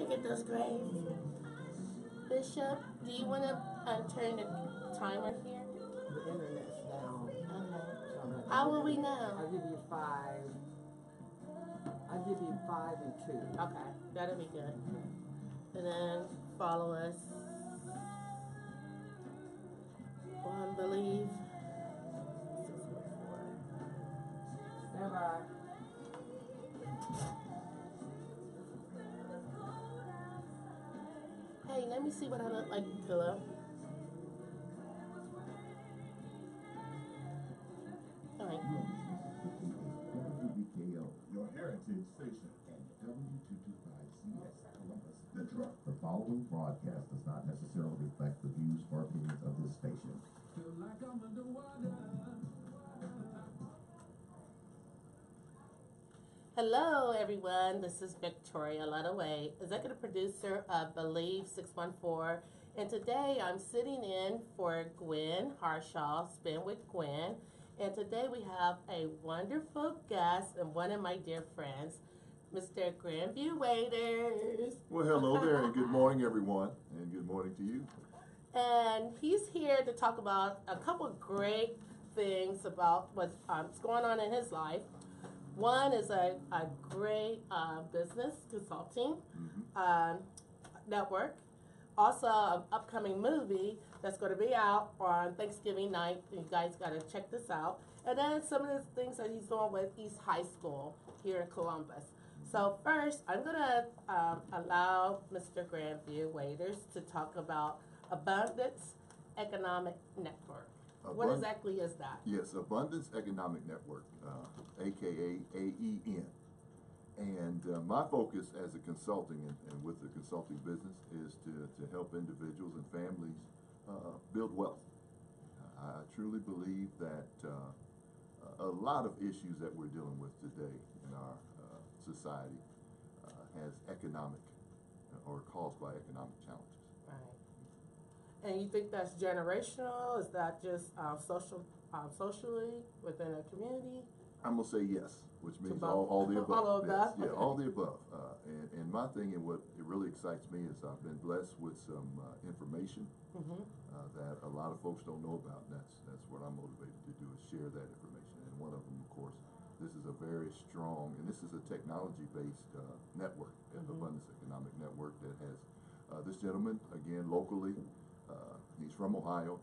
look at those grades. Bishop, do you want to turn the timer here? The internet's down. Okay. So How will we know? I'll give you 5. I'll give you 5 and 2. Okay, that'll be good. And then follow us on Believe. Stand by. Hey, let me see what I look like, Philip. All right. WBKO, your heritage station, and W225CS Columbus, the truck. The following broadcast does not necessarily reflect the views or opinions of this station. Feel like I'm underwater. Hello, everyone. This is Victoria Ludaway, executive producer of Believe 614. And today I'm sitting in for Gwen Harshaw, Spin with Gwen. And today we have a wonderful guest and one of my dear friends, Mr. Grandview Waiters. Well, hello there, and good morning, everyone, and good morning to you. And he's here to talk about a couple of great things about what's going on in his life. One is a great business consulting network. Also, an upcoming movie that's going to be out on Thanksgiving night. You guys got to check this out. And then some of the things that he's doing with East High School here in Columbus. So first, I'm going to allow Mr. Grandview Waiters to talk about Abundance Economic Network. What exactly is that? Yes, Abundance Economic Network, aka AEN. And my focus as a consulting and with the consulting business is to help individuals and families build wealth. I truly believe that a lot of issues that we're dealing with today in our society has economic or caused by economic challenges. Right. And you think that's generational? Is that just socially within a community? I'm gonna say yes, which means all the above. All of that? Yes, yeah, Okay. all the above. And my thing and what it really excites me is I've been blessed with some information that a lot of folks don't know about, and that's what I'm motivated to do, is share that information. And one of them, of course, this is a very strong, and this is a technology-based network, Abundance Economic Network, that has this gentleman, again, locally. He's from Ohio,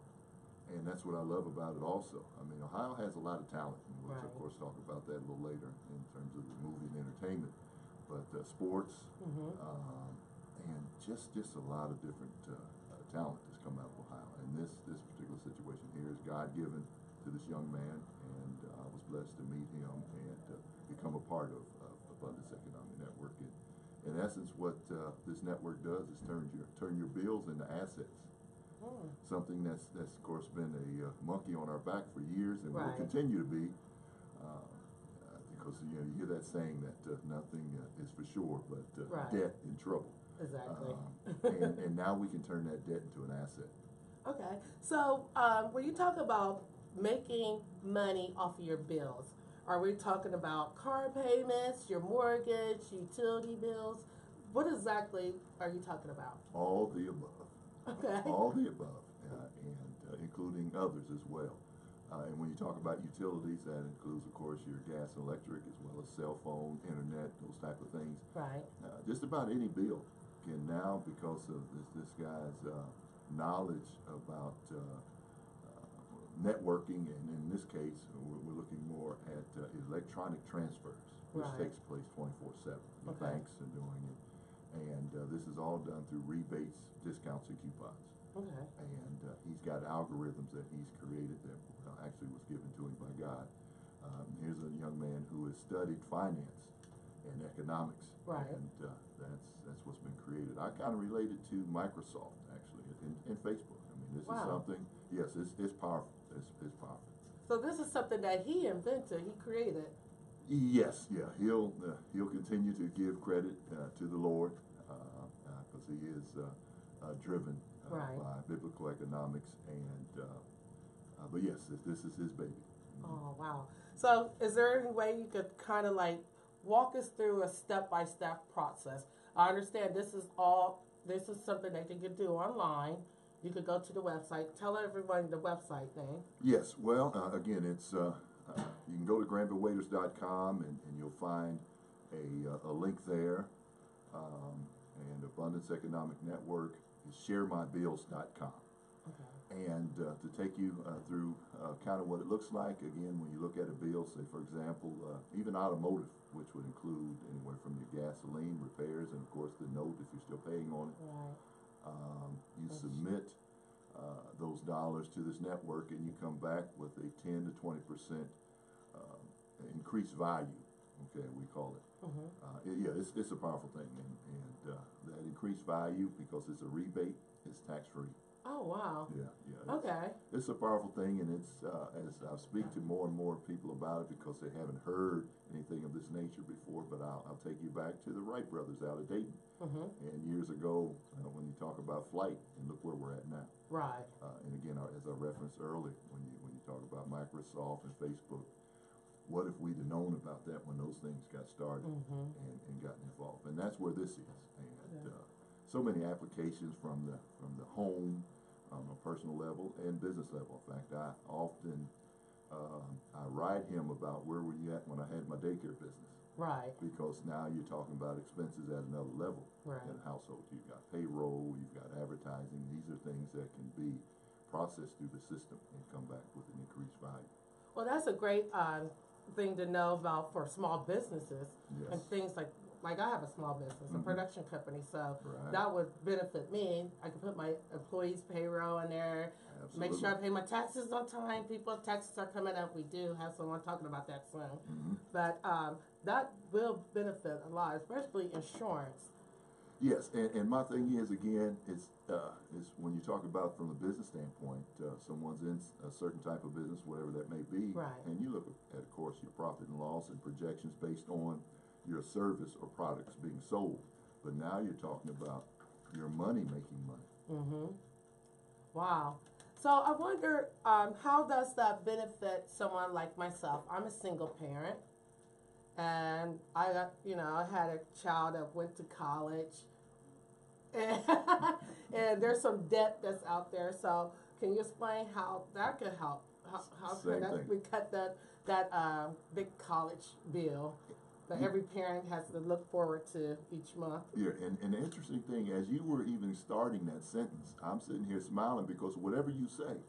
and that's what I love about it also. I mean, Ohio has a lot of talent, and we'll, of course, talk about that a little later in terms of the movie and entertainment. But sports, and just a lot of different talent that's come out of Ohio. And this particular situation here is God-given to this young man, and I was blessed to meet him and become a part of Abundance Economic Network. And in essence, what this network does is turn your bills into assets. Something that's of course been a monkey on our back for years, and will continue to be, because you hear that saying that nothing is for sure, but debt in trouble. Exactly. And now we can turn that debt into an asset. Okay. So when you talk about making money off of your bills, are we talking about car payments, your mortgage, utility bills? What exactly are you talking about? All the above. Okay. All the above, and including others as well. And when you talk about utilities, that includes, of course, your gas and electric, as well as cell phone, internet, those type of things. Right. Just about any bill can now, because of this guy's knowledge about networking, and in this case, we're looking more at electronic transfers, which takes place 24/7. The banks are doing it. And this is all done through rebates, discounts, and coupons. Okay. And he's got algorithms that he's created that actually was given to him by God. Here's a young man who has studied finance and economics. Right. And that's what's been created. I kind of relate it to Microsoft, actually, and Facebook. I mean, this is something, yes, it's powerful. It's powerful. So this is something that he invented, he created. Yes, yeah, he'll continue to give credit to the Lord, because he is driven by biblical economics, and but yes, this is his baby. Oh wow! So is there any way you could kind of like walk us through a step-by-step process I understand this is something that you can do online. You could go to the website. Tell everyone the website name. Yes, well, again, it's you can go to granvillewaiters.com and you'll find a link there. And Abundance Economic Network is sharemybills.com. Okay. And to take you through kind of what it looks like, again, when you look at a bill, say for example, even automotive, which would include anywhere from your gasoline, repairs, and of course the note if you're still paying on it. Right. You submit those dollars to this network and you come back with a 10 to 20% increased value, okay, we call it. It's a powerful thing, and that increased value, because it's a rebate, is tax-free. Oh, wow. Yeah. Okay. It's a powerful thing, and it's as I speak to more and more people about it because they haven't heard anything of this nature before. But I'll take you back to the Wright brothers out of Dayton, and years ago when you talk about flight, and look where we're at now. Right. And again, as I referenced earlier, when you talk about Microsoft and Facebook, what if we'd have known about that when those things got started and gotten involved? And that's where this is. And so many applications from the home, on a personal level and business level. In fact, I often I ride him about where were you at when I had my daycare business. Right. Because now you're talking about expenses at another level in a household. You've got payroll, you've got advertising. These are things that can be processed through the system and come back with an increased value. Well, that's a great thing to know about for small businesses and things like I have a small business, a production company, so that would benefit me. I can put my employees' payroll in there, make sure I pay my taxes on time. People's taxes are coming up. We do have someone talking about that soon. But that will benefit a lot, especially insurance. Yes, and my thing is, again, is when you talk about from a business standpoint, someone's in a certain type of business, whatever that may be, and you look at, of course, your profit and loss and projections based on your service or products being sold. But now you're talking about your money making money. Wow. So I wonder, how does that benefit someone like myself? I'm a single parent, and I got, I had a child that went to college, and there's some debt that's out there. So can you explain how that could help? How can we cut that big college bill that every parent has to look forward to each month? Yeah, and the interesting thing, as you were even starting that sentence, I'm sitting here smiling because whatever you say,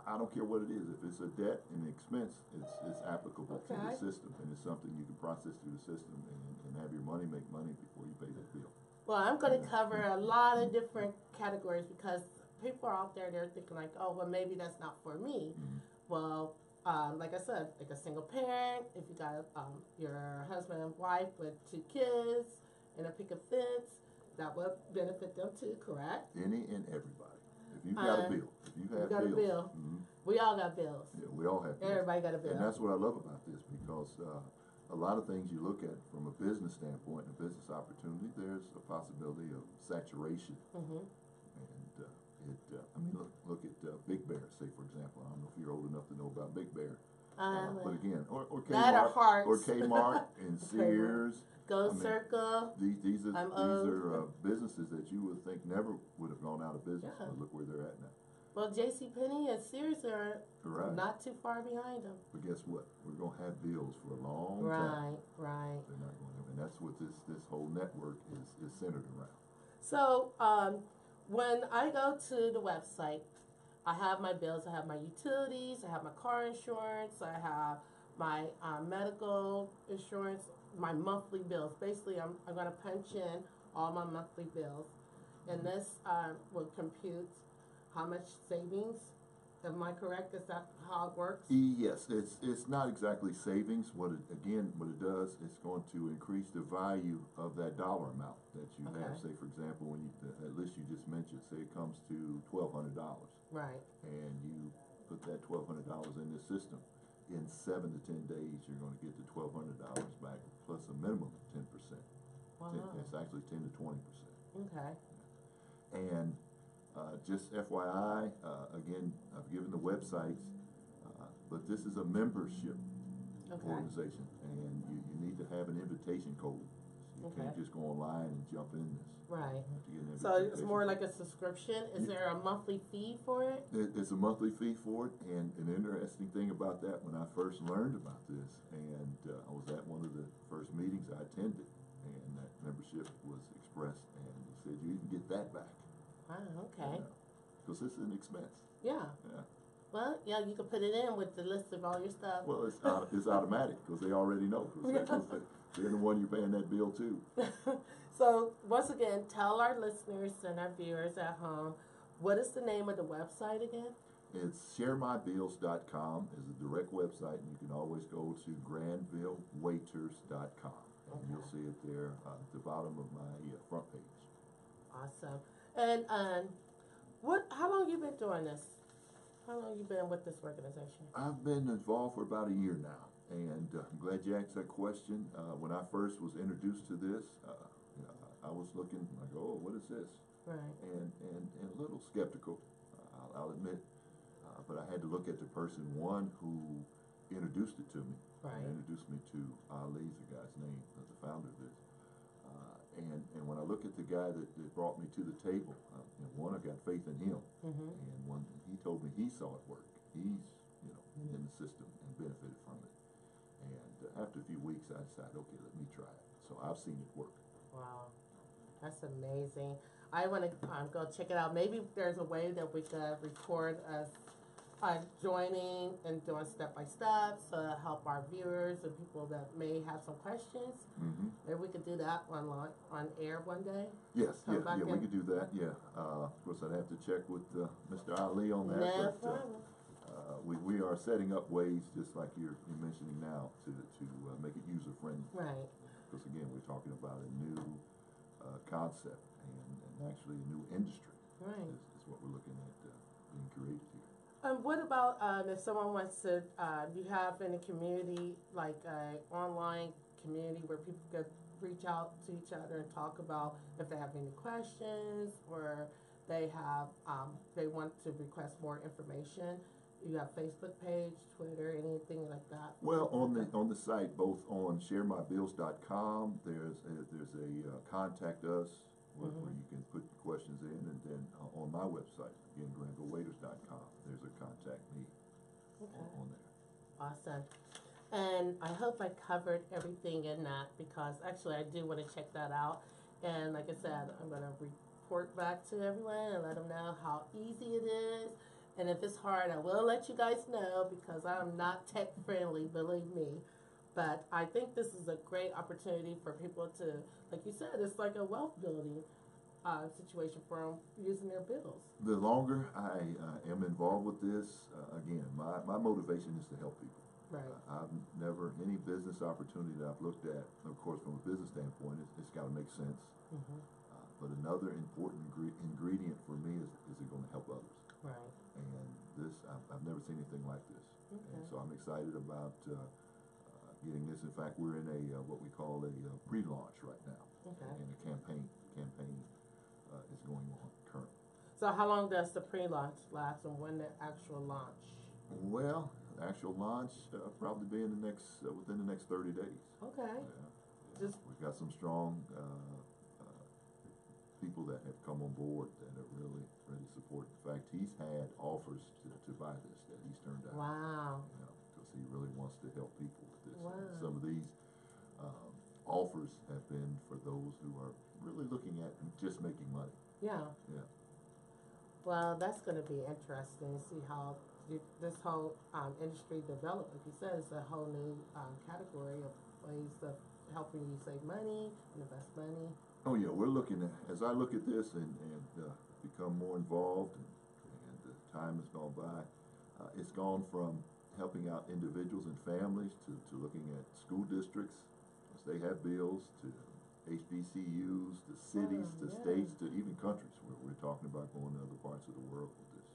I don't care what it is. If it's a debt and an expense, it's applicable to the system, and it's something you can process through the system and have your money make money before you pay that bill. Well, I'm going to cover a lot of different categories because people are out there, they're thinking like, oh, well, maybe that's not for me. Well, like I said, like a single parent, if you got your husband and wife with 2 kids and a picket fence, that would benefit them too, correct? Any and everybody. If you've got a bill, if you have got bills, a bill. We all got bills. Yeah, we all have bills. Everybody got a bill. And that's what I love about this, because a lot of things you look at from a business standpoint, a business opportunity, there's a possibility of saturation. And I mean, look at Big Bear, say for example. I don't know if you're old enough to know about Big Bear. But again, or Kmart and Sears. Circle. These are businesses that you would think never would have gone out of business. But look where they're at now. Well, JCPenney and Sears are not too far behind them. But guess what? We're going to have bills for a long time. Right. They're not going to, and that's what this whole network is centered around. So when I go to the website, I have my bills. I have my utilities. I have my car insurance. I have my medical insurance. My monthly bills. Basically, I'm going to punch in all my monthly bills, and this will compute how much savings. Am I correct? Is that how it works? Yes, it's not exactly savings. What it does, it's going to increase the value of that dollar amount that you have. Say, for example, when that list you just mentioned, say it comes to $1,200. Right. And you put that $1,200 in the system. In 7 to 10 days, you're going to get the $1,200 back plus a minimum of 10%. Wow. It's actually 10 to 20%. Okay. And just FYI, again, I've given the websites, but this is a membership organization, and you need to have an invitation code. You can't just go online and jump in this. Right. You have to get an So it's invitation. more like a subscription. Is there a monthly fee for it? It's a monthly fee for it, and an interesting thing about that, when I first learned about this, and I was at one of the first meetings I attended, and that membership was expressed, and he said you even get that back. Wow, okay. Because it's an expense. Yeah. Yeah. Well, yeah, you can put it in with the list of all your stuff. Well, it's automatic because they already know. Cause they're the one you're paying that bill to. So once again, tell our listeners and our viewers at home, what is the name of the website again? It's sharemybills.com is a direct website, and you can always go to granvillewaiters.com. And you'll see it there at the bottom of my front page. Awesome. And how long you been doing this? How long you been with this organization? I've been involved for about a year now, and I'm glad you asked that question. When I first was introduced to this, I was looking like, oh, what is this? Right. And a little skeptical, I'll admit, but I had to look at the person, one, who introduced it to me. Right. And introduced me to Ali, the guy's name, the founder of this. And when I look at the guy that brought me to the table, one, I got faith in him, and one, he told me he saw it work. He's, in the system and benefited from it. And after a few weeks, I decided, okay, let me try it. So I've seen it work. Wow, that's amazing. I want to go check it out. Maybe there's a way that we could record us joining and doing step by step to help our viewers and people that may have some questions. Maybe we could do that on air one day. Yes, Come yeah, we in. could do that. Yeah, of course I'd have to check with Mr. Ali on that. No but, problem. we are setting up ways, just like you're mentioning now, to make it user friendly. Right. Because again, we're talking about a new concept and actually a new industry. Right. Is what we're looking at being created here. What about if someone wants to, you have in a community, like an online community where people could reach out to each other and talk about if they have any questions or they have, they want to request more information? You have Facebook page, Twitter, anything like that? Well, on the site, both on sharemybills.com, there's a contact us where you can put questions in, and then on my website, again, granvillewaiters.com, there's a contact me on there. Awesome. And I hope I covered everything in that, because actually I do want to check that out. And like I said, I'm going to report back to everyone and let them know how easy it is. And if it's hard, I will let you guys know, because I'm not tech friendly, believe me. But I think this is a great opportunity for people to, like you said, it's like a wealth building situation for them using their bills. The longer I am involved with this, again, my motivation is to help people. Right. I've never, any business opportunity that I've looked at, of course, from a business standpoint, it's got to make sense. But another important ingredient for me is it going to help others? Right. And this, I've never seen anything like this. And so I'm excited about getting this. In fact, we're in a what we call a pre-launch right now. And a campaign is going on currently. So how long does the pre-launch last, and when the actual launch? Well, the actual launch probably be in the next within the next 30 days. Okay. Yeah. We've got some strong people that have come on board that are really supportive. In fact, he's had offers to buy this that he's turned down. Wow. Because he really wants to help people with this. Wow. And some of these offers have been for those who are really looking at just making money. Yeah. Yeah. Well, that's going to be interesting to see how this whole industry develops. Like you said, it's a whole new category of ways of helping you save money, invest money. Oh yeah, we're looking at, as I look at this and become more involved, and time has gone by, it's gone from helping out individuals and families to looking at school districts, as they have bills, to HBCUs, to cities, to states, to even countries, where we're talking about going to other parts of the world with this.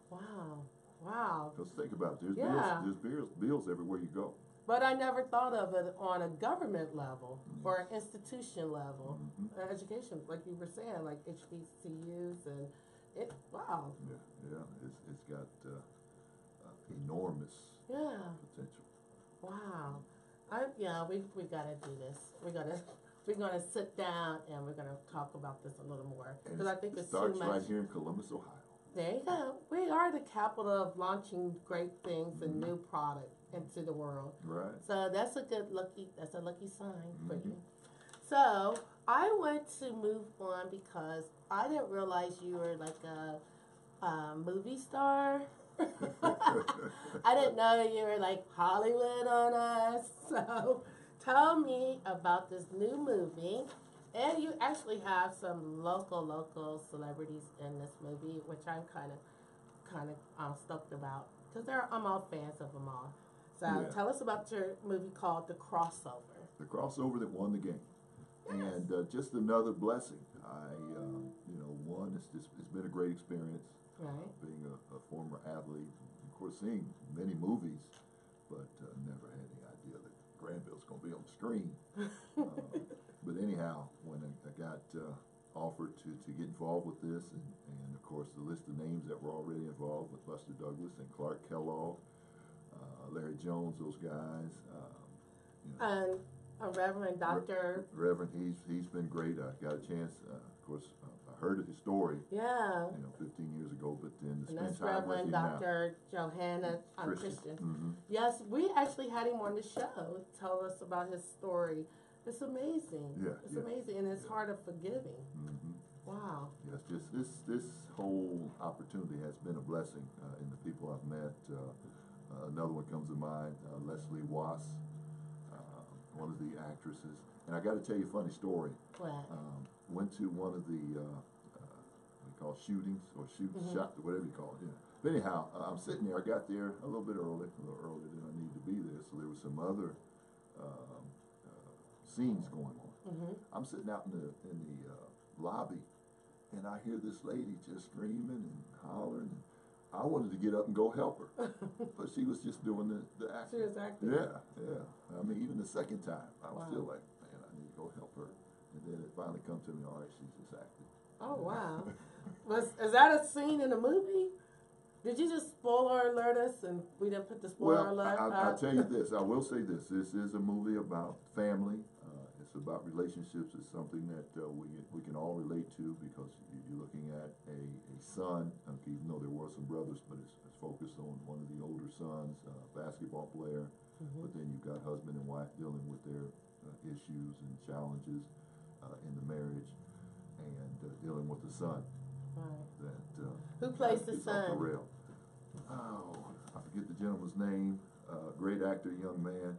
Wow. Wow. Because think about it, Yeah. there's bills everywhere you go. But I never thought of it on a government level or an institution level, education, like you were saying, like HBCUs and it. Wow. Yeah, it's got enormous potential. Wow. We gotta do this. We gotta we're going to sit down and we're going to talk about this a little more because I think it it's starts too much. right here in Columbus, Ohio. There you go. We are the capital of launching great things and new product into the world. Right. So that's a lucky sign for you. So I want to move on because I didn't realize you were like a movie star. I didn't know you were like Hollywood on us. So tell me about this new movie. And you actually have some local celebrities in this movie, which I'm kind of stoked about because I'm all fans of them all. So tell us about your movie called The Crossover. The crossover that won the game. Yes. And just another blessing. One, it's been a great experience. Right. Being a former athlete, of course, seeing many movies, but never had any idea that Granville's going to be on the screen. But anyhow, when I got offered to get involved with this, and of course the list of names that were already involved with Buster Douglas and Clark Kellogg, Larry Jones, those guys. And a Reverend Doctor. Reverend, he's been great. I got a chance, of course, I heard of his story. Yeah. 15 years ago, but then to And spend that's time with Reverend him Dr. Johanna Christian. Mm-hmm. Yes, we actually had him on the show. Tell us about his story. It's amazing. It's amazing, and it's hard of forgiving. Mm-hmm. Wow. Yes, just this whole opportunity has been a blessing in the people I've met. Another one comes to mind, Leslie Wass, one of the actresses. And I got to tell you a funny story. What? Went to one of the we call shootings or shot, whatever you call it. Yeah. But anyhow, I'm sitting there. I got there a little earlier than I needed to be there. So there was some other scenes going on. Mm-hmm. I'm sitting out in the lobby, and I hear this lady just screaming and hollering. And I wanted to get up and go help her, but she was just doing the acting. She was acting. Yeah. I mean, even the second time, I was still like, man, I need to go help her. And then it finally come to me, all right, she's just acting. Oh wow! Is that a scene in the movie? Did you just spoiler alert us and we didn't put the spoiler alert? I'll tell you this. I will say this. This is a movie about family. It's about relationships. It's something that we can all relate to because you're looking at a son. Okay, even though there were some brothers, but it's focused on one of the older sons, basketball player. But then you've got husband and wife dealing with their issues and challenges in the marriage, and dealing with the son. Right. That who plays the is off son? the rail. Oh, I forget the gentleman's name. Great actor, young man.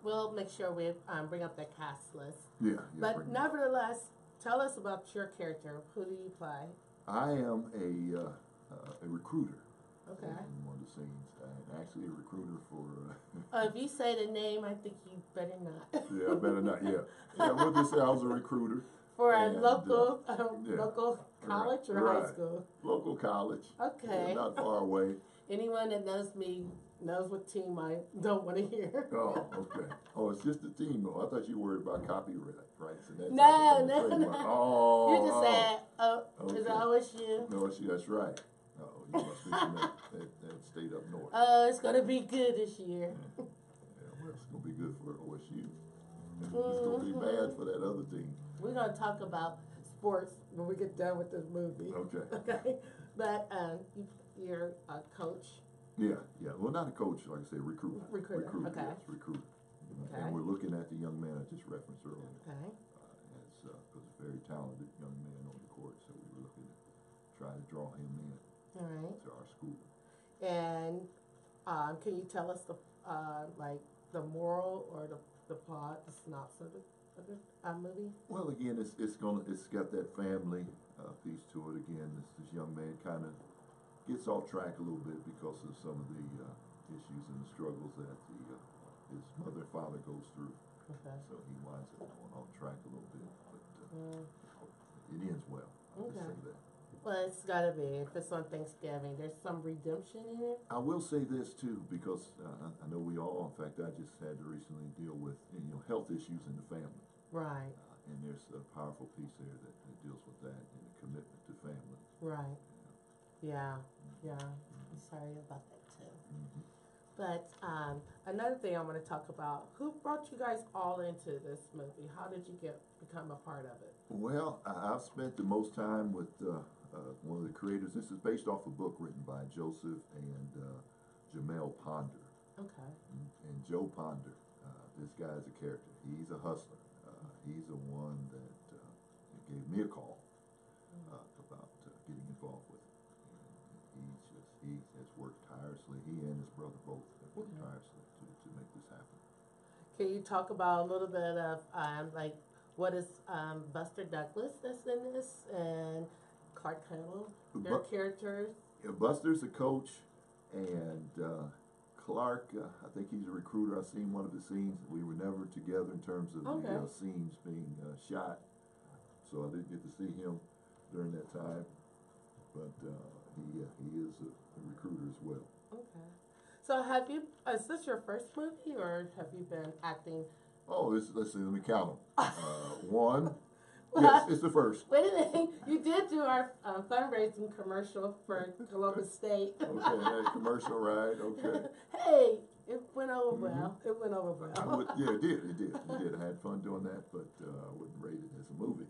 We'll make sure we bring up the cast list. Yeah. But nevertheless, tell us about your character. Who do you play? I am a recruiter. Okay. In one of the scenes, and actually a recruiter for. If you say the name, I think you better not. Yeah, I better not. Yeah. We'll just say I was a recruiter. For a and, local college or high school? Local college. Okay. Yeah, not far away. Anyone that knows me knows what team I don't want to hear. Oh, okay. Oh, it's just a team though. I thought you were worried about copyright rights and that. No. Oh. You just said, okay. Is it OSU? No, that's right. Oh, you must be from that state up north. Oh, it's going to be good this year. Yeah, well, it's going to be good for OSU. It's going to be bad for that other team. We're going to talk about sports when we get done with this movie. Okay. But you're a coach. Yeah. Well, not a coach, like I said, recruiter. Recruiter. Okay. Yes, recruiter. Okay. And we're looking at the young man I just referenced earlier. Okay. As a very talented young man on the court, so we were looking to try to draw him in. All right. To our school. And can you tell us the moral or the plot, the synopsis of the movie? Well, again, it's got that family piece to it. Again, this young man kind of gets off track a little bit because of some of the issues and the struggles that his mother and father goes through. Okay. So he winds up going off track a little bit, but it ends well. I'll just say that. Well, it's got to be. If it's on Thanksgiving, there's some redemption in it. I will say this too, because I know we all, in fact, I just had to recently deal with health issues in the family. Right. And there's a powerful piece there that deals with that and the commitment to family. Right. Yeah. I'm sorry about that too. But another thing I want to talk about: who brought you guys all into this movie? How did you become a part of it? Well, I've spent the most time with one of the creators. This is based off a book written by Joseph and Jamel Ponder. Okay. And Joe Ponder, this guy is a character. He's a hustler. He's the one that gave me a call about getting involved with it. And he has worked tirelessly. He and his brother both have worked tirelessly to make this happen. Can you talk about a little bit of like what is Buster Douglas that's in this and Clark Kent, their characters? Yeah, Buster's a coach, and Clark, I think he's a recruiter. I've seen one of his scenes. We were never together in terms of the scenes being shot, so I didn't get to see him during that time. But he is a recruiter as well. Okay. So is this your first movie, or have you been acting? Oh, let's see, let me count them. One. Yes, it's the first. Wait a minute. You did do our fundraising commercial for Columbus State. Okay, that commercial, right? Okay. Hey, it went over well. It went over well. Yeah, it did. I had fun doing that, but I wouldn't rate it as a movie.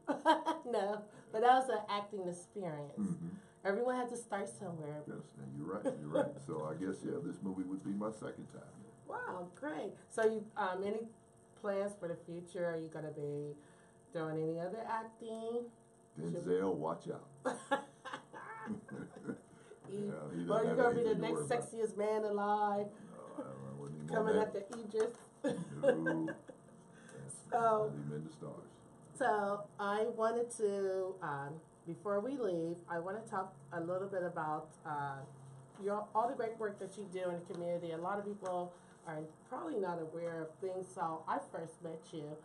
No, but that was an acting experience. Mm-hmm. Everyone had to start somewhere. Yes, you're right. So I guess, this movie would be my second time. Wow, great. So you any plans for the future? Are you going to be doing any other acting? Denzel, watch out. Well, you're going to be the next sexiest man alive. No, I wouldn't even coming want at the Idris. No, So, even the stars. So I wanted to, before we leave, I want to talk a little bit about all the great work that you do in the community. A lot of people are probably not aware of things. So I first met you.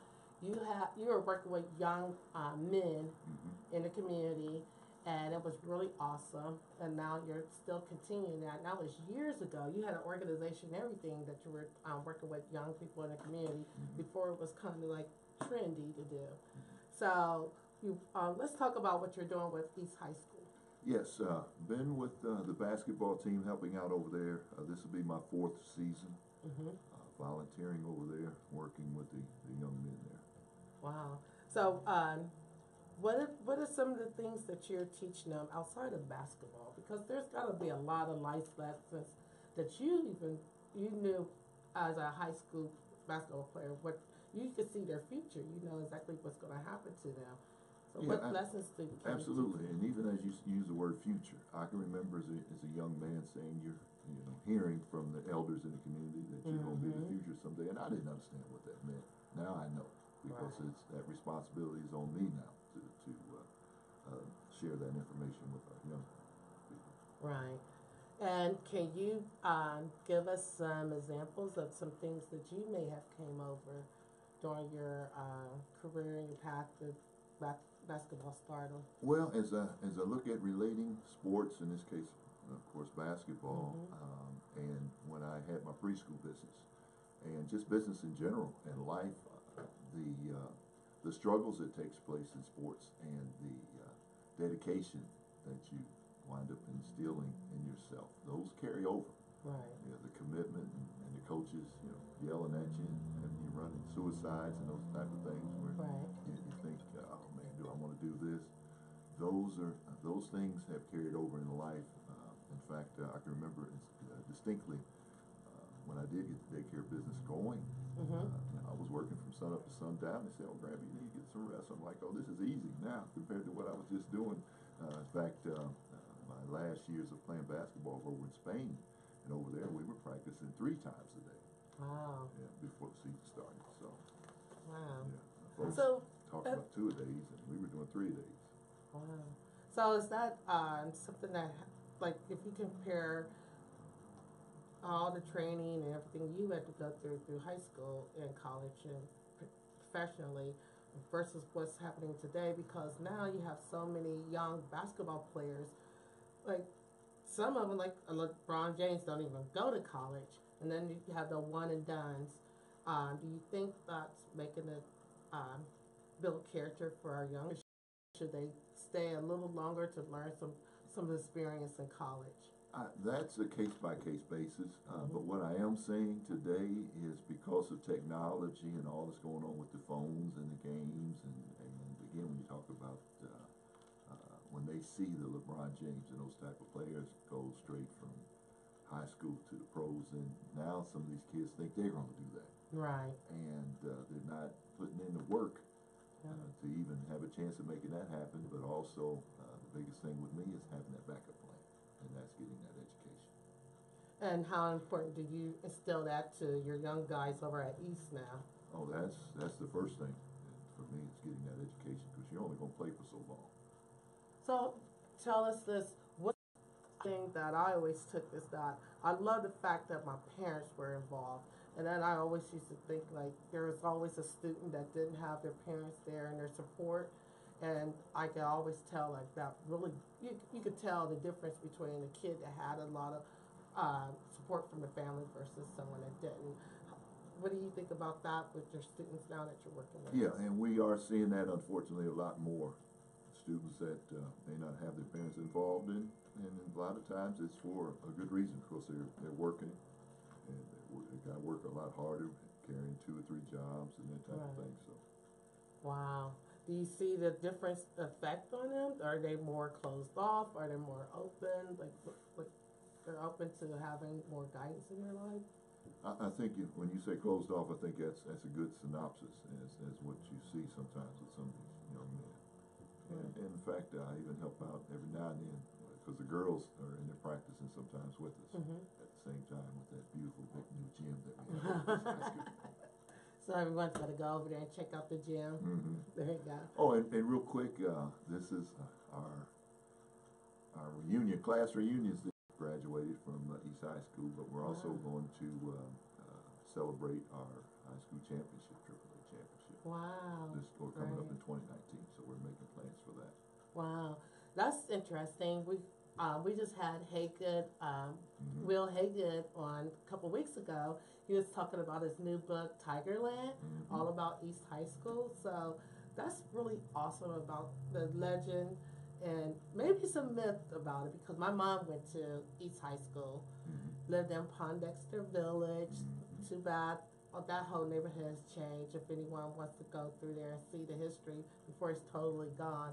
You were working with young men in the community, and it was really awesome. And now you're still continuing that. That was years ago. You had an organization and everything that you were working with young people in the community before it was kind of like trendy to do. So let's talk about what you're doing with East High School. Yes, been with the basketball team helping out over there. This will be my 4th season. Volunteering over there, working with the young men there. Wow. So what are some of the things that you're teaching them outside of basketball? Because there's got to be a lot of life lessons that you knew as a high school basketball player. What you could see their future. You know exactly what's going to happen to them. So what lessons do you absolutely, and even as you use the word future, I can remember as a young man saying hearing from the elders in the community that you're going to be the future someday, and I didn't understand what that meant. Now I know, because it's that responsibility is on me now to share that information with our young people. Right. And can you give us some examples of some things that you may have came over during your career and your path to basketball stardom? Well, as I look at relating sports, in this case, of course, basketball, and when I had my preschool business, and just business in general and life, the struggles that takes place in sports and the dedication that you wind up instilling in yourself, those carry over. Right. The commitment and the coaches, yelling at you and having you running suicides and those type of things where you think, oh man, do I want to do this? Those things have carried over in life. In fact, I can remember distinctly when I did get the daycare business going. I was working from sun up to sundown. They said, "Oh, Grab, you need to get some rest." I'm like, "Oh, this is easy now compared to what I was just doing." In fact, my last years of playing basketball over in Spain, and over there we were practicing 3 times a day. Wow. Yeah, before the season started. So. Wow. Yeah, folks So talked about 2 a days, and we were doing 3 a days. wow. So is that something that, like, if you compare all the training and everything you had to go through high school and college and professionally versus what's happening today, because now you have so many young basketball players, like some of them, like LeBron James, don't even go to college, and then you have the one and dones. Do you think that's making it build character for our young? Should they stay a little longer to learn some experience in college? That's a case-by-case basis, but what I am saying today is because of technology and all that's going on with the phones and the games, and again, when you talk about when they see the LeBron James and those type of players go straight from high school to the pros, and now some of these kids think they're going to do that. Right. And they're not putting in the work to even have a chance of making that happen, but also the biggest thing with me is having that backup plan, and that's getting that education. And how important do you instill that to your young guys over at East now? Oh, that's the first thing. And for me, it's getting that education, because you're only going to play for so long. So tell us this, what thing that I always took is that I love the fact that my parents were involved. And then I always used to think like there was always a student that didn't have their parents there and their support. And I could always tell like that really, you could tell the difference between a kid that had a lot of support from the family versus someone that didn't. What do you think about that with your students now that you're working with? Yeah, and we are seeing that unfortunately a lot more. Students that may not have their parents involved in, and a lot of times it's for a good reason, because they're working, and they got to work a lot harder, carrying 2 or 3 jobs and that type of thing. So. Wow. Do you see the difference effect on them? Are they more closed off? Are they more open? Like they're open to having more guidance in their life? I think when you say closed off, I think that's a good synopsis as what you see sometimes with some of these young men. And in fact, I even help out every now and then, because the girls are in there practicing sometimes with us at the same time with that beautiful big new gym that we have. So everyone's got to go over there and check out the gym. There you go. Oh, and real quick, this is our reunion, class reunions that graduated from East High School, but we're also going to celebrate our high school championship, AAA championship. Wow. This will coming up in 2019, so we're making plans for that. Wow, that's interesting. We just had Haygood, Will Haygood on a couple weeks ago. He was talking about his new book, Tigerland, all about East High School. So that's really awesome about the legend and maybe some myth about it, because my mom went to East High School, lived in Pondexter Village. Too bad that whole neighborhood has changed. If anyone wants to go through there and see the history before it's totally gone.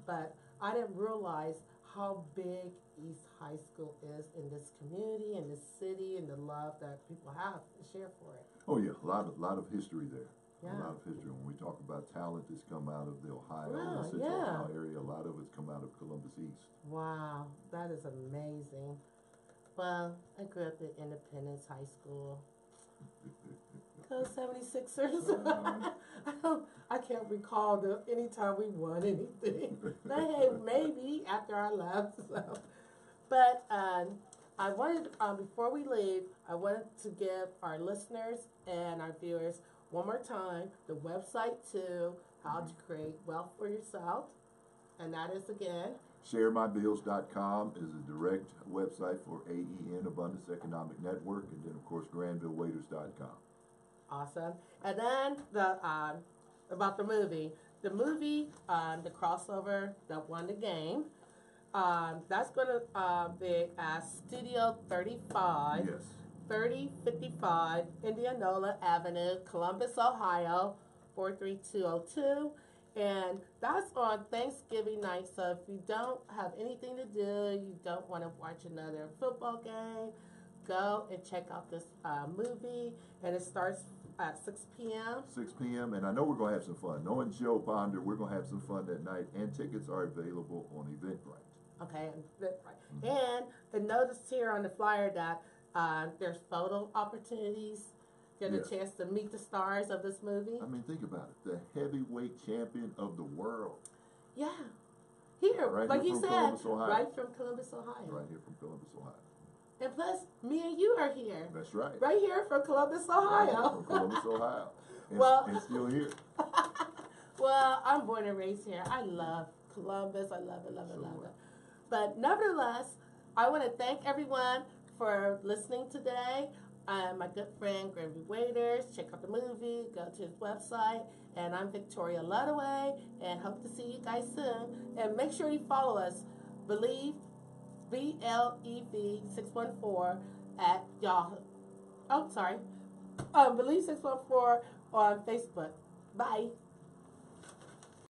But I didn't realize how big East High School is in this community, in this city, and the love that people have to share for it. Oh yeah, a lot of history there. Yeah. A lot of history. When we talk about talent that's come out of the Ohio, Wow, the Central Ohio area, a lot of it's come out of Columbus East. Wow, that is amazing. Well, I grew up at Independence High School. Go 76ers. I can't recall any time we won anything. But hey, maybe after I left. So. But I wanted, before we leave, I wanted to give our listeners and our viewers one more time the website to how to create wealth for yourself. And that is again, ShareMyBills.com is a direct website for AEN, Abundance Economic Network, and then of course GranvilleWaiters.com. Awesome. And then the about the movie, the crossover that won the game, that's going to be at Studio 35, Yes. 3055 Indianola Avenue, Columbus, Ohio, 43202. And that's on Thanksgiving night. So if you don't have anything to do, you don't want to watch another football game, go and check out this movie. And it starts at 6 p.m. 6 p.m. And I know we're going to have some fun. Knowing Joe Ponder, we're going to have some fun that night. And tickets are available on Eventbrite. Okay, Eventbrite. And notice here on the flyer that there's photo opportunities. Get a chance to meet the stars of this movie. I mean, think about it. The heavyweight champion of the world. Yeah. Here, Right like here you from said, Columbus, Ohio. right from Columbus, Ohio. Right here from Columbus, Ohio. And plus, me and you are here. That's right. Right here from Columbus, Ohio. Right here from Columbus, Ohio. And, Well, and still here. Well, I'm born and raised here. I love Columbus. I love it, love it, love it. But nevertheless, I want to thank everyone for listening today. My good friend Granby Waiters. Check out the movie. Go to his website. And I'm Victoria Ludaway. And hope to see you guys soon. And make sure you follow us. Believe BLEV614 at Yahoo. Oh, sorry. Believe 614 on Facebook. Bye.